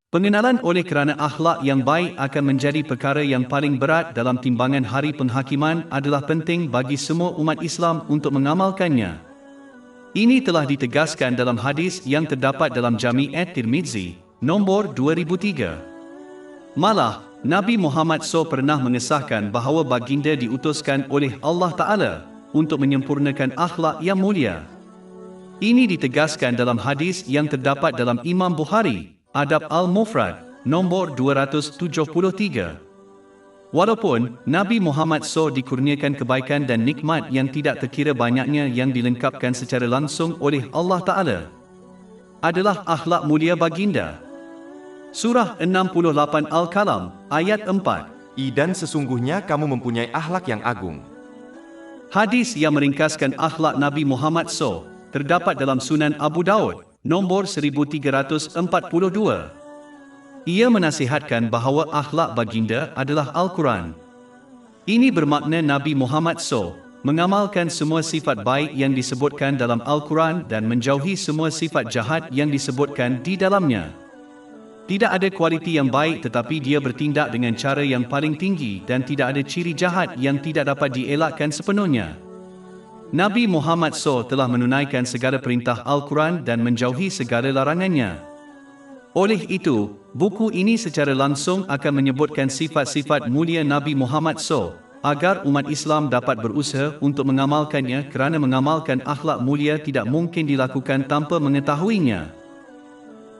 Pengenalan oleh kerana akhlak yang baik akan menjadi perkara yang paling berat dalam timbangan hari penghakiman adalah penting bagi semua umat Islam untuk mengamalkannya. Ini telah ditegaskan dalam hadis yang terdapat dalam Jami' at-Tirmizi, nombor 2003. Malah, Nabi Muhammad SAW pernah mengesahkan bahawa baginda diutuskan oleh Allah Ta'ala untuk menyempurnakan akhlak yang mulia. Ini ditegaskan dalam hadis yang terdapat dalam Imam Bukhari, Adab Al-Mufrad, nombor 273. Walaupun Nabi Muhammad SAW dikurniakan kebaikan dan nikmat yang tidak terkira banyaknya yang dilengkapkan secara langsung oleh Allah Ta'ala, adalah akhlak mulia baginda. Surah 68 Al-Qalam, ayat 4. Dan sesungguhnya kamu mempunyai akhlak yang agung. Hadis yang meringkaskan akhlak Nabi Muhammad SAW terdapat dalam Sunan Abu Daud, nombor 1342. Ia menasihatkan bahawa akhlak baginda adalah Al-Quran. Ini bermakna Nabi Muhammad SAW mengamalkan semua sifat baik yang disebutkan dalam Al-Quran dan menjauhi semua sifat jahat yang disebutkan di dalamnya. Tidak ada kualiti yang baik tetapi dia bertindak dengan cara yang paling tinggi dan tidak ada ciri jahat yang tidak dapat dielakkan sepenuhnya. Nabi Muhammad SAW telah menunaikan segala perintah Al-Quran dan menjauhi segala larangannya. Oleh itu, buku ini secara langsung akan menyebutkan sifat-sifat mulia Nabi Muhammad SAW agar umat Islam dapat berusaha untuk mengamalkannya kerana mengamalkan akhlak mulia tidak mungkin dilakukan tanpa mengetahuinya.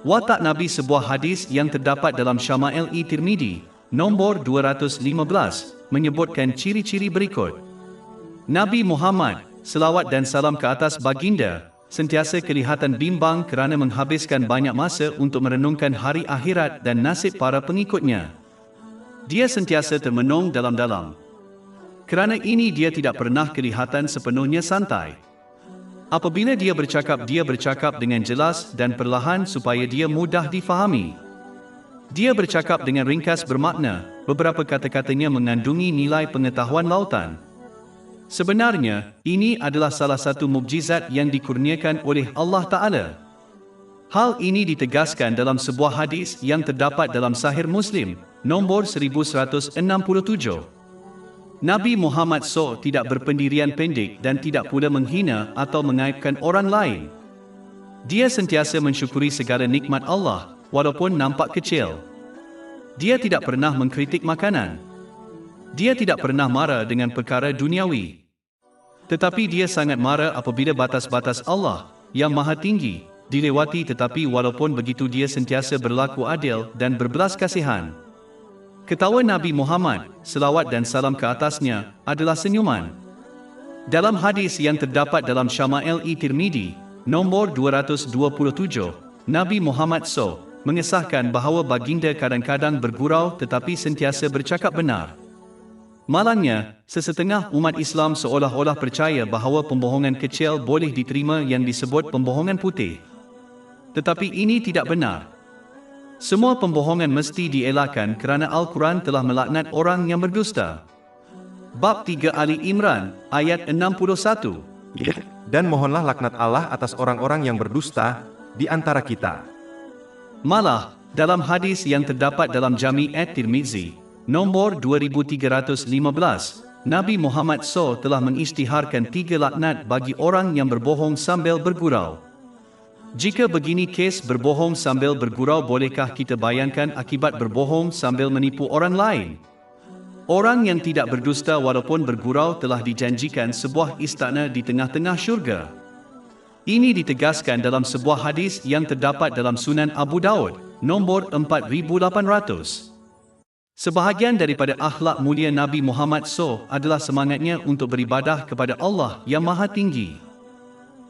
Watak Nabi sebuah hadis yang terdapat dalam Syama'il Tirmidzi, nombor 215, menyebutkan ciri-ciri berikut. Nabi Muhammad, selawat dan salam ke atas baginda, sentiasa kelihatan bimbang kerana menghabiskan banyak masa untuk merenungkan hari akhirat dan nasib para pengikutnya. Dia sentiasa termenung dalam-dalam. Kerana ini dia tidak pernah kelihatan sepenuhnya santai. Apabila dia bercakap dengan jelas dan perlahan supaya dia mudah difahami. Dia bercakap dengan ringkas bermakna, beberapa kata-katanya mengandungi nilai pengetahuan lautan. Sebenarnya, ini adalah salah satu mukjizat yang dikurniakan oleh Allah Ta'ala. Hal ini ditegaskan dalam sebuah hadis yang terdapat dalam Sahih Muslim, nombor 1167. Nabi Muhammad SAW tidak berpendirian pendek dan tidak pula menghina atau mengaibkan orang lain. Dia sentiasa mensyukuri segala nikmat Allah, walaupun nampak kecil. Dia tidak pernah mengkritik makanan. Dia tidak pernah marah dengan perkara duniawi. Tetapi dia sangat marah apabila batas-batas Allah, yang maha tinggi, dilewati tetapi walaupun begitu dia sentiasa berlaku adil dan berbelas kasihan. Ketawa Nabi Muhammad, selawat dan salam ke atasnya, adalah senyuman. Dalam hadis yang terdapat dalam Syama'il Tirmidzi, nombor 227, Nabi Muhammad SAW mengesahkan bahawa baginda kadang-kadang bergurau tetapi sentiasa bercakap benar. Malangnya, sesetengah umat Islam seolah-olah percaya bahawa pembohongan kecil boleh diterima yang disebut pembohongan putih. Tetapi ini tidak benar. Semua pembohongan mesti dielakkan kerana Al-Quran telah melaknat orang yang berdusta. Bab 3 Ali Imran, ayat 61. Dan mohonlah laknat Allah atas orang-orang yang berdusta di antara kita. Malah, dalam hadis yang terdapat dalam Jami' at-Tirmizi, nombor 2315, Nabi Muhammad SAW telah mengisytiharkan 3 laknat bagi orang yang berbohong sambil bergurau. Jika begini kes berbohong sambil bergurau, bolehkah kita bayangkan akibat berbohong sambil menipu orang lain? Orang yang tidak berdusta walaupun bergurau telah dijanjikan sebuah istana di tengah-tengah syurga. Ini ditegaskan dalam sebuah hadis yang terdapat dalam Sunan Abu Daud, nombor 4800. Sebahagian daripada akhlak mulia Nabi Muhammad SAW adalah semangatnya untuk beribadah kepada Allah yang Maha Tinggi.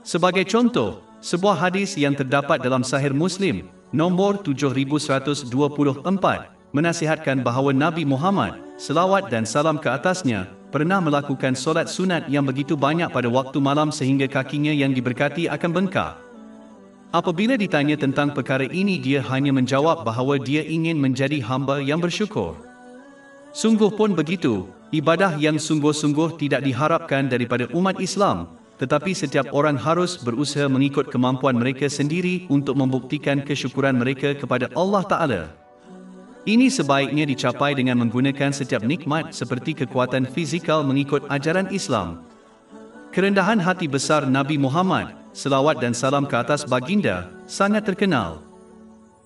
Sebagai contoh, sebuah hadis yang terdapat dalam Sahih Muslim, nombor 7124, menasihatkan bahawa Nabi Muhammad, selawat dan salam ke atasnya, pernah melakukan solat sunat yang begitu banyak pada waktu malam sehingga kakinya yang diberkati akan bengkak. Apabila ditanya tentang perkara ini, dia hanya menjawab bahawa dia ingin menjadi hamba yang bersyukur. Sungguh pun begitu, ibadah yang sungguh-sungguh tidak diharapkan daripada umat Islam, tetapi setiap orang harus berusaha mengikut kemampuan mereka sendiri untuk membuktikan kesyukuran mereka kepada Allah Ta'ala. Ini sebaiknya dicapai dengan menggunakan setiap nikmat seperti kekuatan fizikal mengikut ajaran Islam. Kerendahan hati besar Nabi Muhammad, selawat dan salam ke atas baginda, sangat terkenal.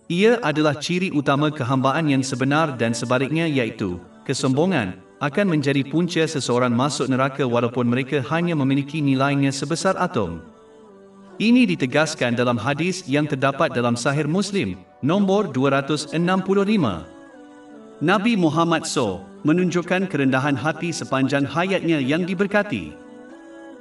Ia adalah ciri utama kehambaan yang sebenar dan sebaliknya iaitu, kesombongan, akan menjadi punca seseorang masuk neraka walaupun mereka hanya memiliki nilainya sebesar atom. Ini ditegaskan dalam hadis yang terdapat dalam Sahih Muslim, nombor 265. Nabi Muhammad SAW menunjukkan kerendahan hati sepanjang hayatnya yang diberkati.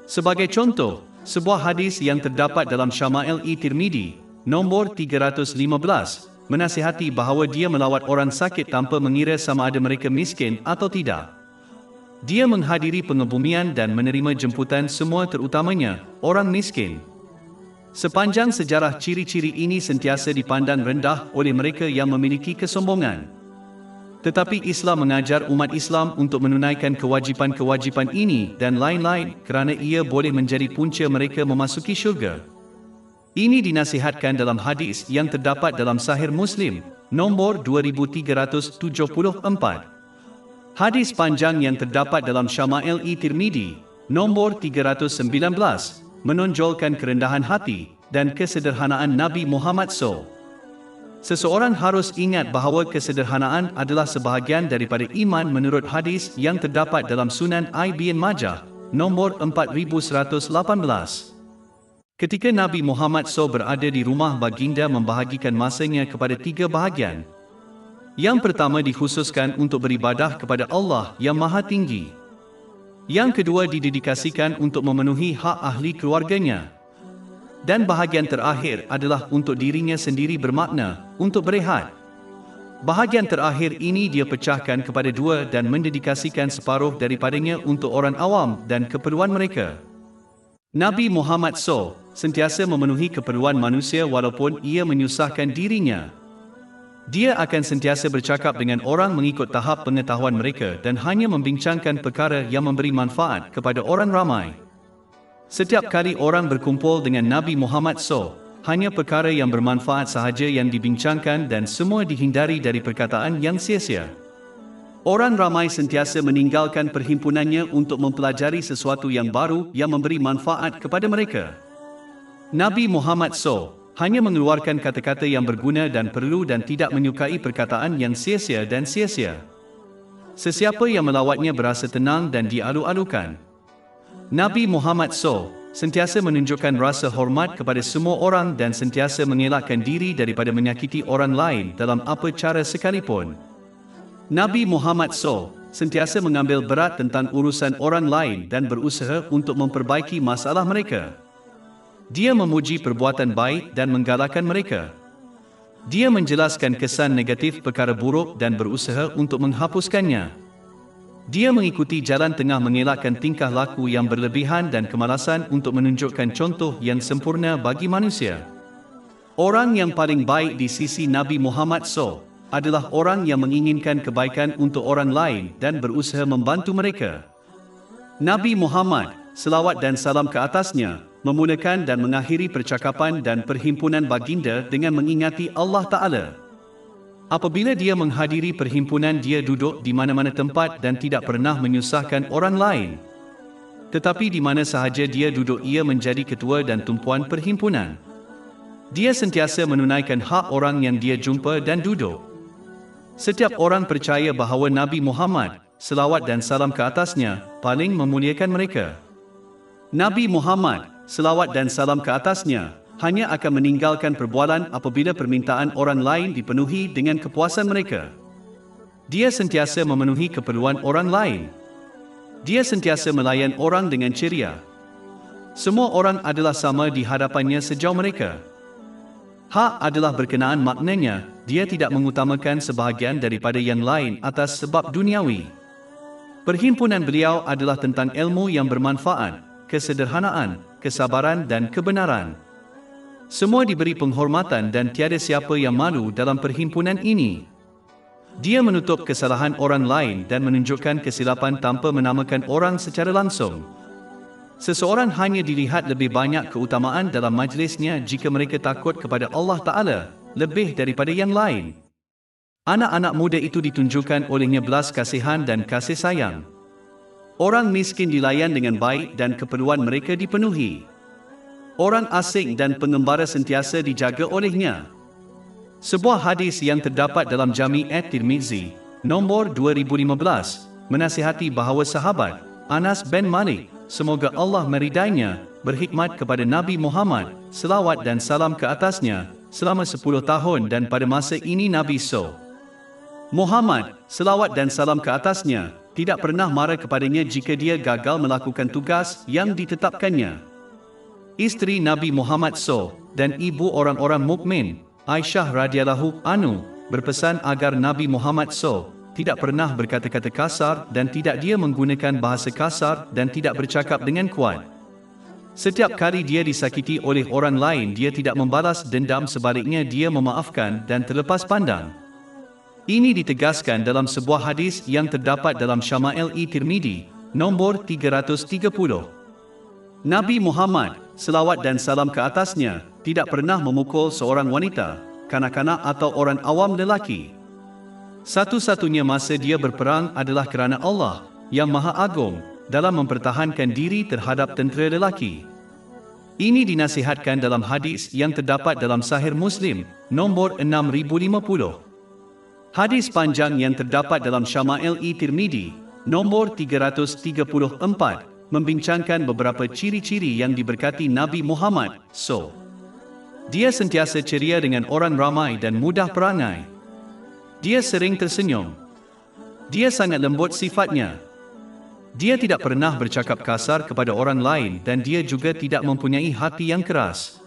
Sebagai contoh, sebuah hadis yang terdapat dalam Syama'il Tirmidzi, nombor 315, menasihati bahawa dia melawat orang sakit tanpa mengira sama ada mereka miskin atau tidak. Dia menghadiri pengebumian dan menerima jemputan semua terutamanya orang miskin. Sepanjang sejarah ciri-ciri ini sentiasa dipandang rendah oleh mereka yang memiliki kesombongan. Tetapi Islam mengajar umat Islam untuk menunaikan kewajipan-kewajipan ini dan lain-lain kerana ia boleh menjadi punca mereka memasuki syurga. Ini dinasihatkan dalam hadis yang terdapat dalam Sahih Muslim, nombor 2374. Hadis panjang yang terdapat dalam Syama'il Tirmidzi, nombor 319, menonjolkan kerendahan hati dan kesederhanaan Nabi Muhammad SAW. Seseorang harus ingat bahawa kesederhanaan adalah sebahagian daripada iman menurut hadis yang terdapat dalam Sunan Ibn Majah, nombor 4118. Ketika Nabi Muhammad SAW berada di rumah baginda membahagikan masanya kepada 3 bahagian. Yang pertama dikhususkan untuk beribadah kepada Allah yang Maha Tinggi. Yang kedua didedikasikan untuk memenuhi hak ahli keluarganya. Dan bahagian terakhir adalah untuk dirinya sendiri bermakna, untuk berehat. Bahagian terakhir ini dia pecahkan kepada 2 dan mendedikasikan separuh daripadanya untuk orang awam dan keperluan mereka. Nabi Muhammad SAW sentiasa memenuhi keperluan manusia walaupun ia menyusahkan dirinya. Dia akan sentiasa bercakap dengan orang mengikut tahap pengetahuan mereka dan hanya membincangkan perkara yang memberi manfaat kepada orang ramai. Setiap kali orang berkumpul dengan Nabi Muhammad SAW, hanya perkara yang bermanfaat sahaja yang dibincangkan dan semua dihindari dari perkataan yang sia-sia. Orang ramai sentiasa meninggalkan perhimpunannya untuk mempelajari sesuatu yang baru yang memberi manfaat kepada mereka. Nabi Muhammad SAW hanya mengeluarkan kata-kata yang berguna dan perlu dan tidak menyukai perkataan yang sia-sia dan sia-sia. Sesiapa yang melawatnya berasa tenang dan dialu-alukan. Nabi Muhammad SAW sentiasa menunjukkan rasa hormat kepada semua orang dan sentiasa mengelakkan diri daripada menyakiti orang lain dalam apa cara sekalipun. Nabi Muhammad SAW sentiasa mengambil berat tentang urusan orang lain dan berusaha untuk memperbaiki masalah mereka. Dia memuji perbuatan baik dan menggalakkan mereka. Dia menjelaskan kesan negatif perkara buruk dan berusaha untuk menghapuskannya. Dia mengikuti jalan tengah mengelakkan tingkah laku yang berlebihan dan kemalasan untuk menunjukkan contoh yang sempurna bagi manusia. Orang yang paling baik di sisi Nabi Muhammad SAW adalah orang yang menginginkan kebaikan untuk orang lain dan berusaha membantu mereka. Nabi Muhammad, selawat dan salam ke atasnya, memulakan dan mengakhiri percakapan dan perhimpunan baginda dengan mengingati Allah Ta'ala. Apabila dia menghadiri perhimpunan, dia duduk di mana-mana tempat dan tidak pernah menyusahkan orang lain. Tetapi di mana sahaja dia duduk, ia menjadi ketua dan tumpuan perhimpunan. Dia sentiasa menunaikan hak orang yang dia jumpa dan duduk. Setiap orang percaya bahawa Nabi Muhammad, selawat dan salam ke atasnya, paling memuliakan mereka. Nabi Muhammad, selawat dan salam ke atasnya, hanya akan meninggalkan perbualan apabila permintaan orang lain dipenuhi dengan kepuasan mereka. Dia sentiasa memenuhi keperluan orang lain. Dia sentiasa melayan orang dengan ceria. Semua orang adalah sama di hadapannya sejauh mereka. Hak adalah berkenaan maknanya, dia tidak mengutamakan sebahagian daripada yang lain atas sebab duniawi. Perhimpunan beliau adalah tentang ilmu yang bermanfaat, kesederhanaan, kesabaran dan kebenaran. Semua diberi penghormatan dan tiada siapa yang malu dalam perhimpunan ini. Dia menutup kesalahan orang lain dan menunjukkan kesilapan tanpa menamakan orang secara langsung. Seseorang hanya dilihat lebih banyak keutamaan dalam majlisnya jika mereka takut kepada Allah Ta'ala lebih daripada yang lain. Anak-anak muda itu ditunjukkan olehnya belas kasihan dan kasih sayang. Orang miskin dilayan dengan baik dan keperluan mereka dipenuhi. Orang asing dan pengembara sentiasa dijaga olehnya. Sebuah hadis yang terdapat dalam Jami' at-Tirmizi, nombor 2015, menasihati bahawa sahabat Anas bin Malik, semoga Allah meridainya, berkhidmat kepada Nabi Muhammad, selawat dan salam ke atasnya, selama 10 tahun dan pada masa ini Nabi Muhammad, selawat dan salam ke atasnya, tidak pernah marah kepadanya jika dia gagal melakukan tugas yang ditetapkannya. Isteri Nabi Muhammad dan ibu orang-orang mukmin, Aisyah radhiyallahu anhu, berpesan agar Nabi Muhammad tidak pernah berkata-kata kasar dan tidak dia menggunakan bahasa kasar dan tidak bercakap dengan kuat. Setiap kali dia disakiti oleh orang lain dia tidak membalas dendam, sebaliknya dia memaafkan dan terlepas pandang. Ini ditegaskan dalam sebuah hadis yang terdapat dalam Syama'il Tirmidzi, nombor 330. Nabi Muhammad, selawat dan salam ke atasnya, tidak pernah memukul seorang wanita, kanak-kanak atau orang awam lelaki. Satu-satunya masa dia berperang adalah kerana Allah, yang Maha Agung, dalam mempertahankan diri terhadap tentera lelaki. Ini dinasihatkan dalam hadis yang terdapat dalam Sahih Muslim, nombor 6050. Hadis panjang yang terdapat dalam Syama'il Tirmidzi, nombor 334, membincangkan beberapa ciri-ciri yang diberkati Nabi Muhammad Dia sentiasa ceria dengan orang ramai dan mudah perangai. Dia sering tersenyum. Dia sangat lembut sifatnya. Dia tidak pernah bercakap kasar kepada orang lain dan dia juga tidak mempunyai hati yang keras.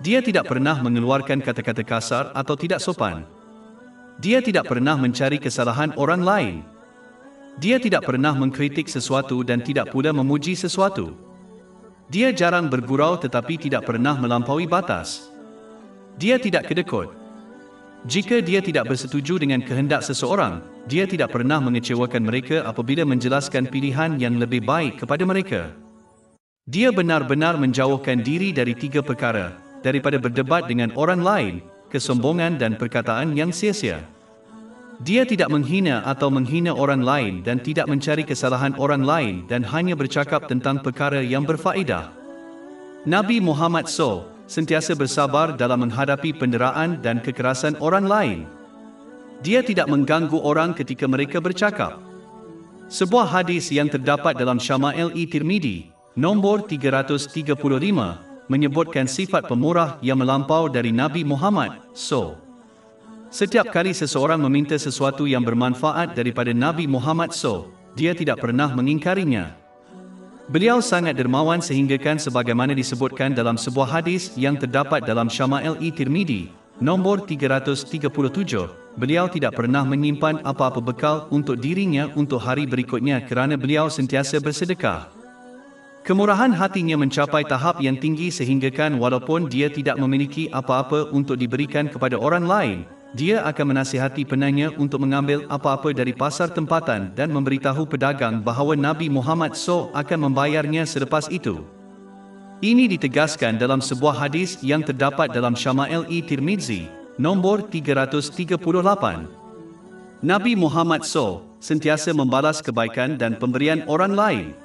Dia tidak pernah mengeluarkan kata-kata kasar atau tidak sopan. Dia tidak pernah mencari kesalahan orang lain. Dia tidak pernah mengkritik sesuatu dan tidak pula memuji sesuatu. Dia jarang bergurau tetapi tidak pernah melampaui batas. Dia tidak kedekut. Jika dia tidak bersetuju dengan kehendak seseorang, dia tidak pernah mengecewakan mereka apabila menjelaskan pilihan yang lebih baik kepada mereka. Dia benar-benar menjauhkan diri dari 3 perkara, daripada berdebat dengan orang lain, kesombongan dan perkataan yang sia-sia. Dia tidak menghina atau menghina orang lain dan tidak mencari kesalahan orang lain dan hanya bercakap tentang perkara yang berfaedah. Nabi Muhammad sentiasa bersabar dalam menghadapi penderaan dan kekerasan orang lain. Dia tidak mengganggu orang ketika mereka bercakap. Sebuah hadis yang terdapat dalam Syama'il Tirmidzi, nombor 335, menyebutkan sifat pemurah yang melampau dari Nabi Muhammad Setiap kali seseorang meminta sesuatu yang bermanfaat daripada Nabi Muhammad dia tidak pernah mengingkarinya. Beliau sangat dermawan sehinggakan sebagaimana disebutkan dalam sebuah hadis yang terdapat dalam Syama'il Tirmidzi, nombor 337, beliau tidak pernah menyimpan apa-apa bekal untuk dirinya untuk hari berikutnya kerana beliau sentiasa bersedekah. Kemurahan hatinya mencapai tahap yang tinggi sehinggakan walaupun dia tidak memiliki apa-apa untuk diberikan kepada orang lain, dia akan menasihati penanya untuk mengambil apa-apa dari pasar tempatan dan memberitahu pedagang bahawa Nabi Muhammad akan membayarnya selepas itu. Ini ditegaskan dalam sebuah hadis yang terdapat dalam Syama'il Tirmidzi, nombor 338. Nabi Muhammad sentiasa membalas kebaikan dan pemberian orang lain.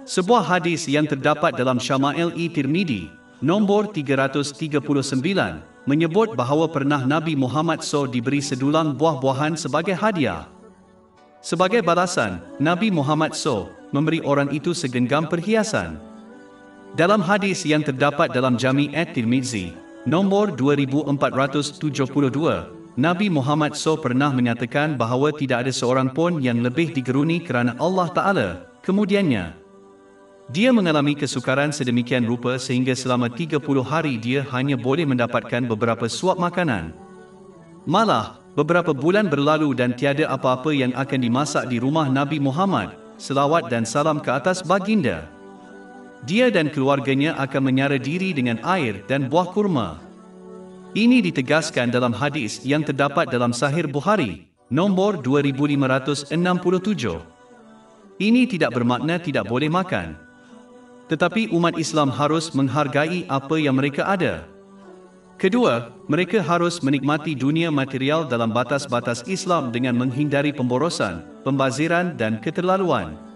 Sebuah hadis yang terdapat dalam Syama'il Tirmidzi, nombor 339, menyebut bahawa pernah Nabi Muhammad diberi sedulang buah-buahan sebagai hadiah. Sebagai balasan, Nabi Muhammad memberi orang itu segenggam perhiasan. Dalam hadis yang terdapat dalam Jami' at-Tirmizi, nombor 2472, Nabi Muhammad pernah menyatakan bahawa tidak ada seorang pun yang lebih digeruni kerana Allah Ta'ala. Kemudiannya, dia mengalami kesukaran sedemikian rupa sehingga selama 30 hari dia hanya boleh mendapatkan beberapa suap makanan. Malah, beberapa bulan berlalu dan tiada apa-apa yang akan dimasak di rumah Nabi Muhammad, selawat dan salam ke atas baginda. Dia dan keluarganya akan menyara diri dengan air dan buah kurma. Ini ditegaskan dalam hadis yang terdapat dalam Sahih Bukhari, nombor 2567. Ini tidak bermakna tidak boleh makan. tetapi umat Islam harus menghargai apa yang mereka ada. Kedua, mereka harus menikmati dunia material dalam batas-batas Islam dengan menghindari pemborosan, pembaziran dan keterlaluan.